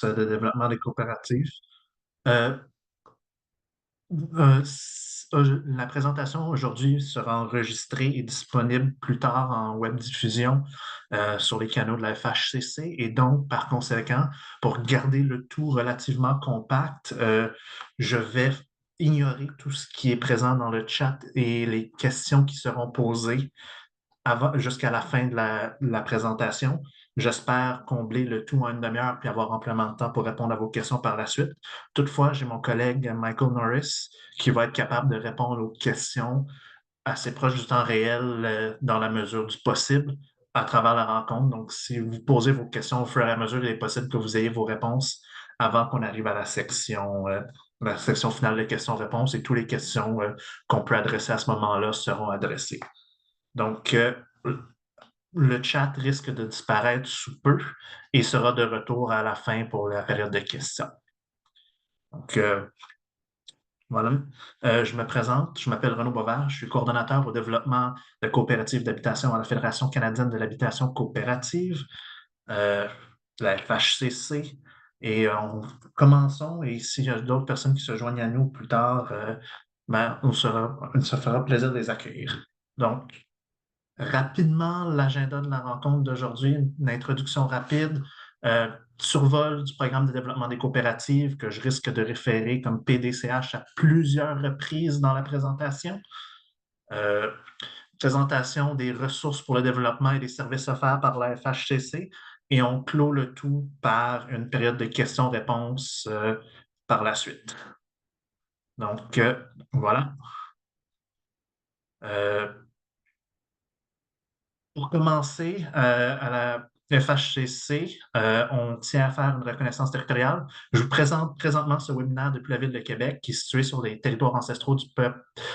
de développement des coopératives. Euh, la présentation aujourd'hui sera enregistrée et disponible plus tard en web diffusion sur les canaux de la FHCC et donc, par conséquent, pour garder le tout relativement compact, je vais ignorer tout ce qui est présent dans le chat et les questions qui seront posées jusqu'à la fin de la présentation. J'espère combler le tout en une demi-heure puis avoir amplement de temps pour répondre à vos questions par la suite. Toutefois, j'ai mon collègue Michael Norris qui va être capable de répondre aux questions assez proche du temps réel dans la mesure du possible à travers la rencontre. Donc, si vous posez vos questions au fur et à mesure, il est possible que vous ayez vos réponses avant qu'on arrive à la section finale de questions-réponses et toutes les questions qu'on peut adresser à ce moment-là seront adressées. Donc, le chat risque de disparaître sous peu et sera de retour à la fin pour la période de questions. Donc, voilà. Je me présente, je m'appelle Renaud Boisvert, je suis coordonnateur au développement de coopératives d'habitation à la Fédération canadienne de l'habitation coopérative, la FHCC. Et commençons, et s'il y a d'autres personnes qui se joignent à nous plus tard, on se fera plaisir de les accueillir. Donc, rapidement, l'agenda de la rencontre d'aujourd'hui, une introduction rapide, survol du programme de développement des coopératives que je risque de référer comme PDCH à plusieurs reprises dans la présentation. Euh, Présentation des ressources pour le développement et des services offerts par la FHCC. Et on clôt le tout par une période de questions-réponses par la suite. Donc, voilà. Pour commencer, à la FHCC, on tient à faire une reconnaissance territoriale. Je vous présente présentement ce webinaire depuis la Ville de Québec, qui est situé sur les territoires ancestraux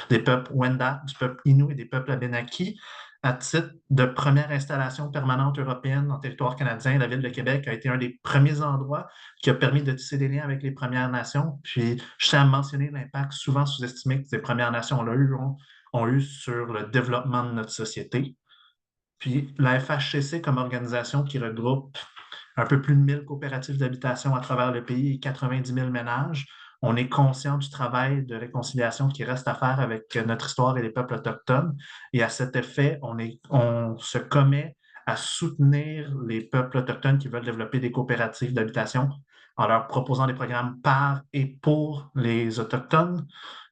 des peuples Wendat, du peuple Innu et des peuples Abénakis. À titre de première installation permanente européenne en territoire canadien, la Ville de Québec a été un des premiers endroits qui a permis de tisser des liens avec les Premières Nations. Puis, je tiens à mentionner l'impact souvent sous-estimé que ces Premières Nations ont eu sur le développement de notre société. Puis la FHCC comme organisation qui regroupe un peu plus de 1000 coopératives d'habitation à travers le pays et 90 000 ménages, on est conscient du travail de réconciliation qui reste à faire avec notre histoire et les peuples autochtones. Et à cet effet, on se commet à soutenir les peuples autochtones qui veulent développer des coopératives d'habitation en leur proposant des programmes par et pour les Autochtones,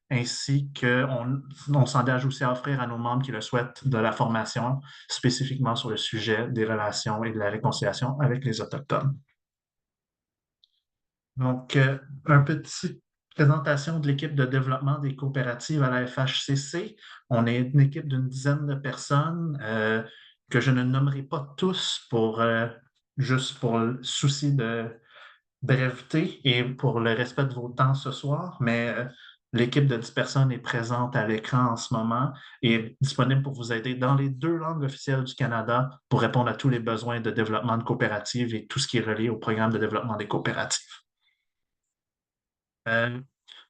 ainsi qu'on s'engage aussi à offrir à nos membres qui le souhaitent de la formation spécifiquement sur le sujet des relations et de la réconciliation avec les Autochtones. Donc, un petit présentation de l'équipe de développement des coopératives à la FHCC. On est une équipe d'une dizaine de personnes que je ne nommerai pas tous juste pour le souci de brèveté et pour le respect de vos temps ce soir, mais l'équipe de 10 personnes est présente à l'écran en ce moment et est disponible pour vous aider dans les 2 langues officielles du Canada pour répondre à tous les besoins de développement de coopératives et tout ce qui est relié au programme de développement des coopératives. Euh,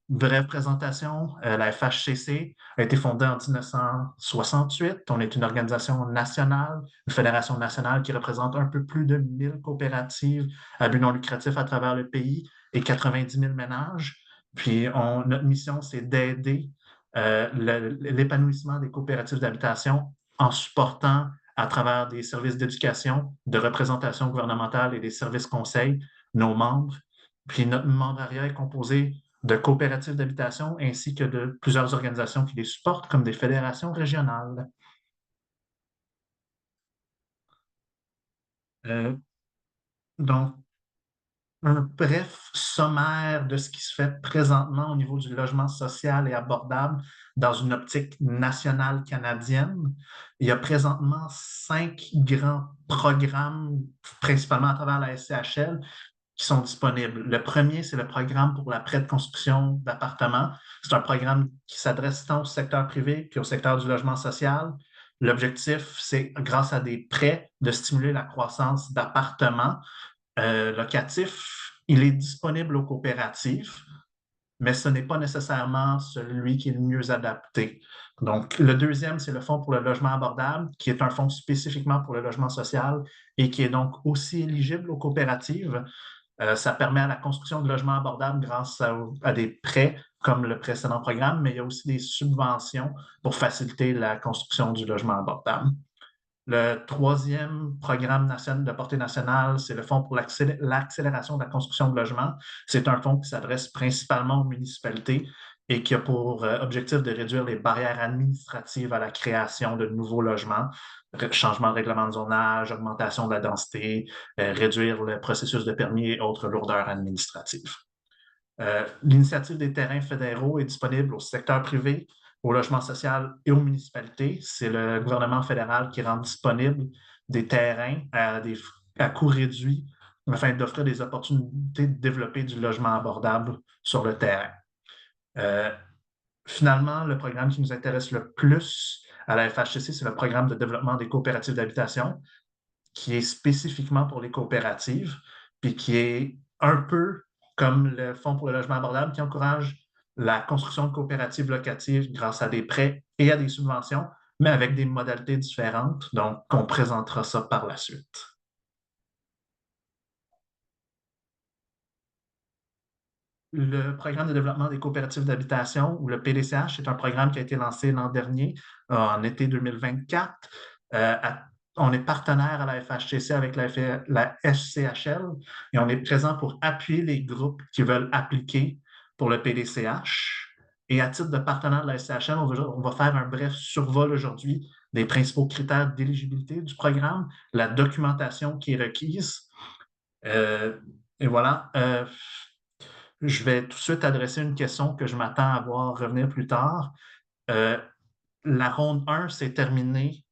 Brève présentation, la FHCC a été fondée en 1968. On est une organisation nationale, une fédération nationale qui représente un peu plus de 1000 coopératives à but non lucratif à travers le pays et 90 000 ménages. Puis notre mission, c'est d'aider l'épanouissement des coopératives d'habitation en supportant à travers des services d'éducation, de représentation gouvernementale et des services conseils nos membres. Puis notre membrariat est composé de coopératives d'habitation ainsi que de plusieurs organisations qui les supportent, comme des fédérations régionales. Euh, donc, un bref sommaire de ce qui se fait présentement au niveau du logement social et abordable dans une optique nationale canadienne. Il y a présentement 5 grands programmes, principalement à travers la SCHL, qui sont disponibles. Le premier, c'est le programme pour la prêt de construction d'appartements. C'est un programme qui s'adresse tant au secteur privé qu'au secteur du logement social. L'objectif, c'est, grâce à des prêts, de stimuler la croissance d'appartements locatifs. Il est disponible aux coopératives, mais ce n'est pas nécessairement celui qui est le mieux adapté. Donc, le deuxième, c'est le Fonds pour le logement abordable, qui est un fonds spécifiquement pour le logement social et qui est donc aussi éligible aux coopératives. Ça permet à la construction de logements abordables grâce à des prêts comme le précédent programme, mais il y a aussi des subventions pour faciliter la construction du logement abordable. Le troisième programme national de portée nationale, c'est le Fonds pour l'accélération de la construction de logements. C'est un fonds qui s'adresse principalement aux municipalités et qui a pour objectif de réduire les barrières administratives à la création de nouveaux logements, changement de règlement de zonage, augmentation de la densité, réduire le processus de permis et autres lourdeurs administratives. L'initiative des terrains fédéraux est disponible au secteur privé, au logement social et aux municipalités. C'est le gouvernement fédéral qui rend disponible des terrains à coût réduit afin d'offrir des opportunités de développer du logement abordable sur le terrain. Finalement, le programme qui nous intéresse le plus à la FHCC, c'est le programme de développement des coopératives d'habitation, qui est spécifiquement pour les coopératives, puis qui est un peu comme le Fonds pour le logement abordable, qui encourage la construction de coopératives locatives grâce à des prêts et à des subventions, mais avec des modalités différentes. Donc, on présentera ça par la suite. Le programme de développement des coopératives d'habitation, ou le PDCH, est un programme qui a été lancé l'an dernier, en été 2024. On est partenaire à la FHCC avec la SCHL et on est présent pour appuyer les groupes qui veulent appliquer pour le PDCH. Et à titre de partenaire de la SCHL, on va faire un bref survol aujourd'hui des principaux critères d'éligibilité du programme, la documentation qui est requise. Et voilà. Je vais tout de suite adresser une question que je m'attends à voir revenir plus tard. Euh, la ronde 1 s'est terminée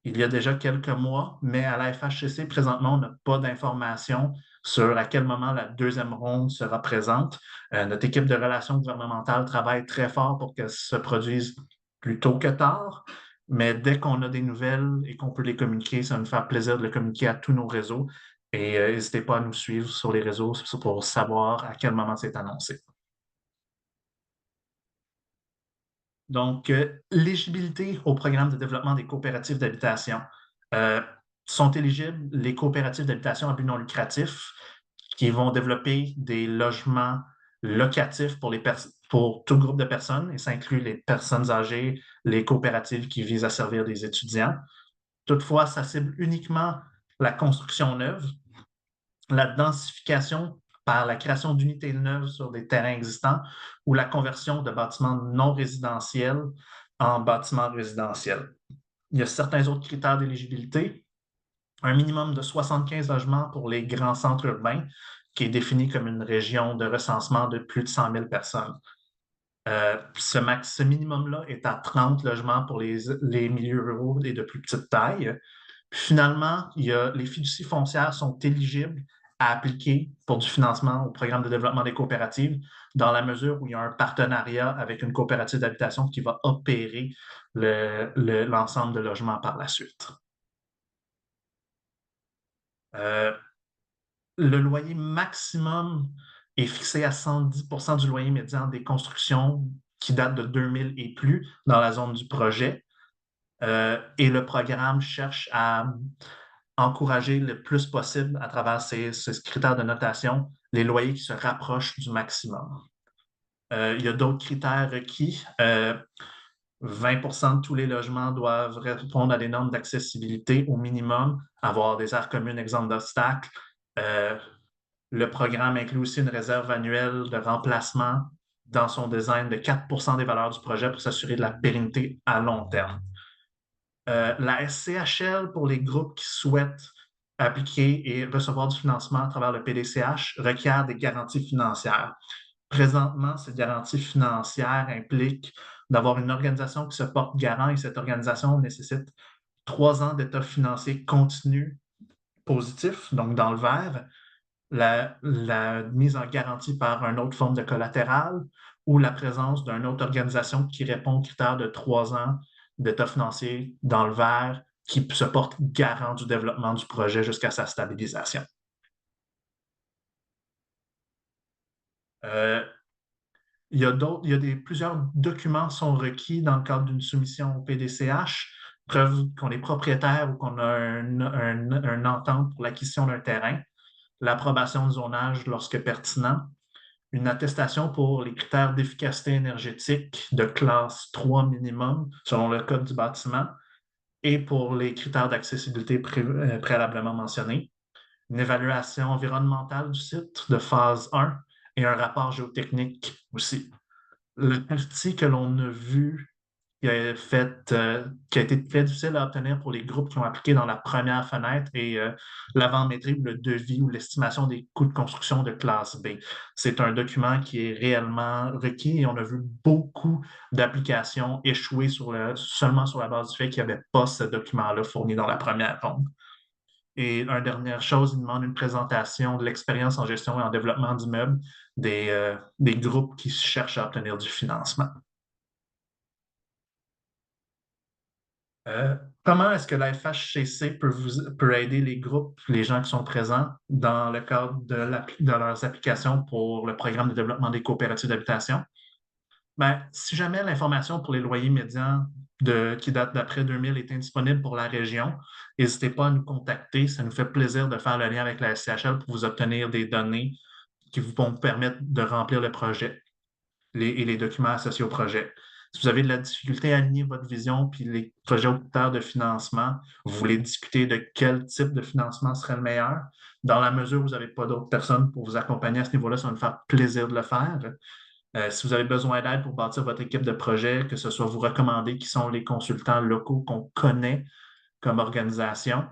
il y a déjà quelques mois, mais à la FHCC, présentement, on n'a pas d'informations sur à quel moment la deuxième ronde sera présente. Notre équipe de relations gouvernementales travaille très fort pour qu'elle se produise plus tôt que tard, mais dès qu'on a des nouvelles et qu'on peut les communiquer, ça va nous faire plaisir de les communiquer à tous nos réseaux. Et n'hésitez pas à nous suivre sur les réseaux pour savoir à quel moment c'est annoncé. Donc, l'éligibilité au programme de développement des coopératives d'habitation. Euh, Sont éligibles les coopératives d'habitation à but non lucratif qui vont développer des logements locatifs pour tout groupe de personnes, et ça inclut les personnes âgées, les coopératives qui visent à servir des étudiants. Toutefois, ça cible uniquement la construction neuve, la densification par la création d'unités neuves sur des terrains existants ou la conversion de bâtiments non résidentiels en bâtiments résidentiels. Il y a certains autres critères d'éligibilité. Un minimum de 75 logements pour les grands centres urbains, qui est défini comme une région de recensement de plus de 100 000 personnes. Ce minimum-là est à 30 logements pour les milieux ruraux et de plus petite taille. Finalement, les fiducies foncières sont éligibles à appliquer pour du financement au programme de développement des coopératives dans la mesure où il y a un partenariat avec une coopérative d'habitation qui va opérer l'ensemble de logements par la suite. Euh, le loyer maximum est fixé à 110 du loyer médian des constructions qui datent de 2000 et plus dans la zone du projet. Et le programme cherche à encourager le plus possible à travers ces critères de notation les loyers qui se rapprochent du maximum. Il y a d'autres critères requis. 20 de tous les logements doivent répondre à des normes d'accessibilité au minimum, avoir des aires communes exemptes d'obstacles. Le programme inclut aussi une réserve annuelle de remplacement dans son design de 4 des valeurs du projet pour s'assurer de la pérennité à long terme. La SCHL, pour les groupes qui souhaitent appliquer et recevoir du financement à travers le PDCH, requiert des garanties financières. Présentement, cette garantie financière implique d'avoir une organisation qui se porte garant et cette organisation nécessite 3 ans d'état financier continu positif, donc dans le vert, la mise en garantie par une autre forme de collatéral ou la présence d'une autre organisation qui répond aux critères de 3 ans d'état financier dans le vert qui se porte garant du développement du projet jusqu'à sa stabilisation. Euh, plusieurs documents sont requis dans le cadre d'une soumission au PDCH, preuve qu'on est propriétaire ou qu'on a une entente pour l'acquisition d'un terrain. l'approbation de zonage lorsque pertinent, une attestation pour les critères d'efficacité énergétique de classe 3 minimum selon le code du bâtiment et pour les critères d'accessibilité préalablement mentionnés, une évaluation environnementale du site de phase 1 et un rapport géotechnique aussi. La partie que l'on a vue qui a été très difficile à obtenir pour les groupes qui ont appliqué dans la première fenêtre et l'avant-métrie ou le devis ou l'estimation des coûts de construction de classe B. C'est un document qui est réellement requis et on a vu beaucoup d'applications échouer seulement sur la base du fait qu'il n'y avait pas ce document-là fourni dans la première ronde. Et une dernière chose, il demande une présentation de l'expérience en gestion et en développement d'immeubles des groupes qui cherchent à obtenir du financement. Comment est-ce que la FHCC peut aider les groupes, les gens qui sont présents dans le cadre de leurs applications pour le programme de développement des coopératives d'habitation? Ben, si jamais l'information pour les loyers médians qui date d'après 2000 est indisponible pour la région, n'hésitez pas à nous contacter. Ça nous fait plaisir de faire le lien avec la SCHL pour vous obtenir des données qui vont vous permettre de remplir le projet et les documents associés au projet. Si vous avez de la difficulté à aligner votre vision puis les projets aux critères de financement, vous voulez discuter de quel type de financement serait le meilleur, dans la mesure où vous n'avez pas d'autres personnes pour vous accompagner à ce niveau-là, ça va nous faire plaisir de le faire. Si vous avez besoin d'aide pour bâtir votre équipe de projet, que ce soit vous recommander qui sont les consultants locaux qu'on connaît comme organisation,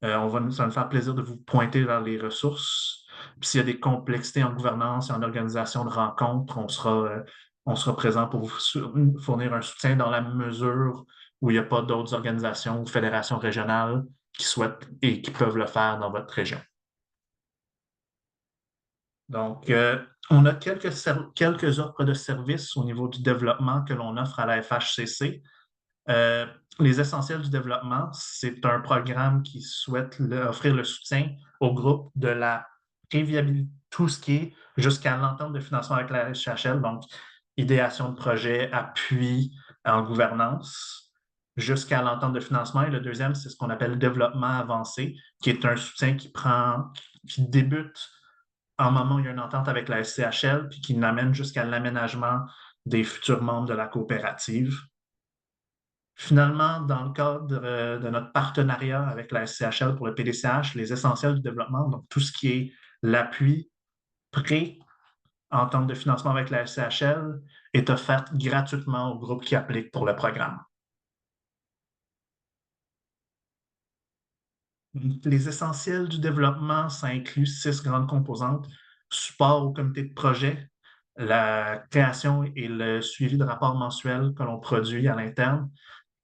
ça va nous faire plaisir de vous pointer vers les ressources. Puis s'il y a des complexités en gouvernance et en organisation de rencontres, on sera présent pour vous fournir un soutien dans la mesure où il n'y a pas d'autres organisations ou fédérations régionales qui souhaitent et qui peuvent le faire dans votre région. Donc, on a quelques offres de services au niveau du développement que l'on offre à la FHCC. Les Essentiels du développement, c'est un programme qui souhaite offrir le soutien au groupe de la préviabilité, tout ce qui est jusqu'à l'entente de financement avec la SHL, donc idéation de projet, appui en gouvernance, jusqu'à l'entente de financement. Et le deuxième, c'est ce qu'on appelle le développement avancé, qui est un soutien qui débute en moment où il y a une entente avec la SCHL, puis qui l'amène jusqu'à l'aménagement des futurs membres de la coopérative. Finalement, dans le cadre de notre partenariat avec la SCHL pour le PDCH, les essentiels du développement, donc tout ce qui est l'appui pré-entente de financement avec la SCHL, est offert gratuitement aux groupes qui appliquent pour le programme. Les essentiels du développement, ça inclut 6 grandes composantes: support au comité de projet, la création et le suivi de rapports mensuels que l'on produit à l'interne,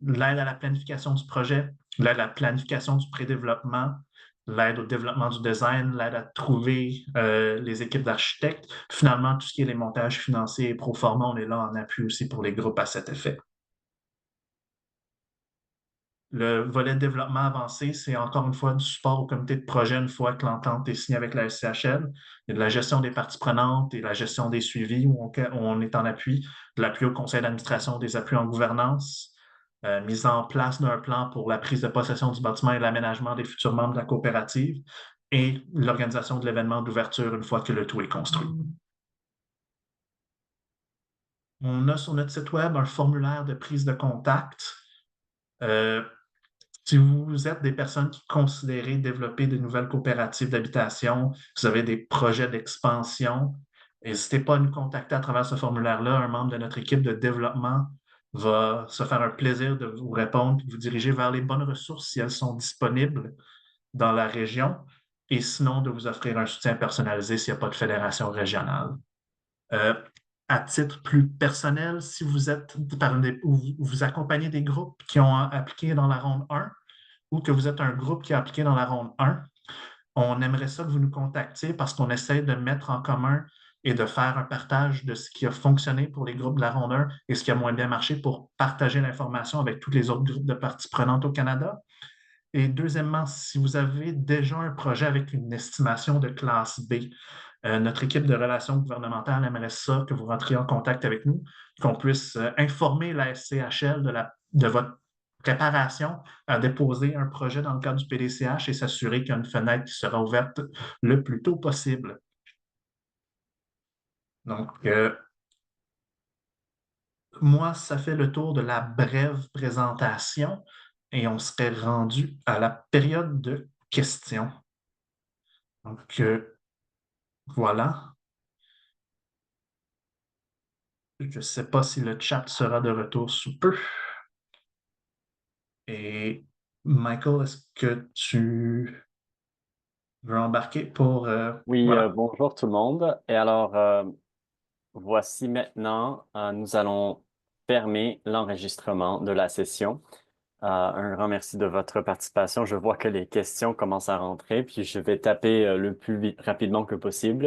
l'aide à la planification du projet, l'aide à la planification du pré-développement, l'aide au développement du design, l'aide à trouver les équipes d'architectes. Finalement, tout ce qui est les montages financiers et pro forma, on est là en appui aussi pour les groupes à cet effet. Le volet de développement avancé, c'est encore une fois du support au comité de projet une fois que l'entente est signée avec la SCHL. Il y a de la gestion des parties prenantes et la gestion des suivis où on est en appui, de l'appui au conseil d'administration, des appuis en gouvernance, mise en place d'un plan pour la prise de possession du bâtiment et l'aménagement des futurs membres de la coopérative et l'organisation de l'événement d'ouverture une fois que le tout est construit. On a sur notre site web un formulaire de prise de contact. Si vous êtes des personnes qui considérez développer de nouvelles coopératives d'habitation, vous avez des projets d'expansion, n'hésitez pas à nous contacter à travers ce formulaire-là. Un membre de notre équipe de développement va se faire un plaisir de vous répondre et de vous diriger vers les bonnes ressources si elles sont disponibles dans la région, et sinon de vous offrir un soutien personnalisé s'il n'y a pas de fédération régionale. Euh, à titre plus personnel, si vous êtes vous accompagnez des groupes qui ont appliqué dans la ronde 1 ou que vous êtes un groupe qui a appliqué dans la ronde 1, on aimerait ça que vous nous contactiez parce qu'on essaie de mettre en commun et de faire un partage de ce qui a fonctionné pour les groupes de la ronde 1 et ce qui a moins bien marché pour partager l'information avec tous les autres groupes de parties prenantes au Canada. Et deuxièmement, si vous avez déjà un projet avec une estimation de classe B, notre équipe de relations gouvernementales aimerait ça que vous rentriez en contact avec nous, qu'on puisse informer la SCHL de votre préparation à déposer un projet dans le cadre du PDCH et s'assurer qu'il y a une fenêtre qui sera ouverte le plus tôt possible. Donc, moi, ça fait le tour de la brève présentation et on serait rendu à la période de questions. Donc, voilà. Je ne sais pas si le chat sera de retour sous peu. Et Michael, est-ce que tu veux embarquer pour... Oui, voilà. bonjour tout le monde. Et alors, voici maintenant, nous allons fermer l'enregistrement de la session. Un grand merci de votre participation. Je vois que les questions commencent à rentrer, puis je vais taper le plus rapidement que possible.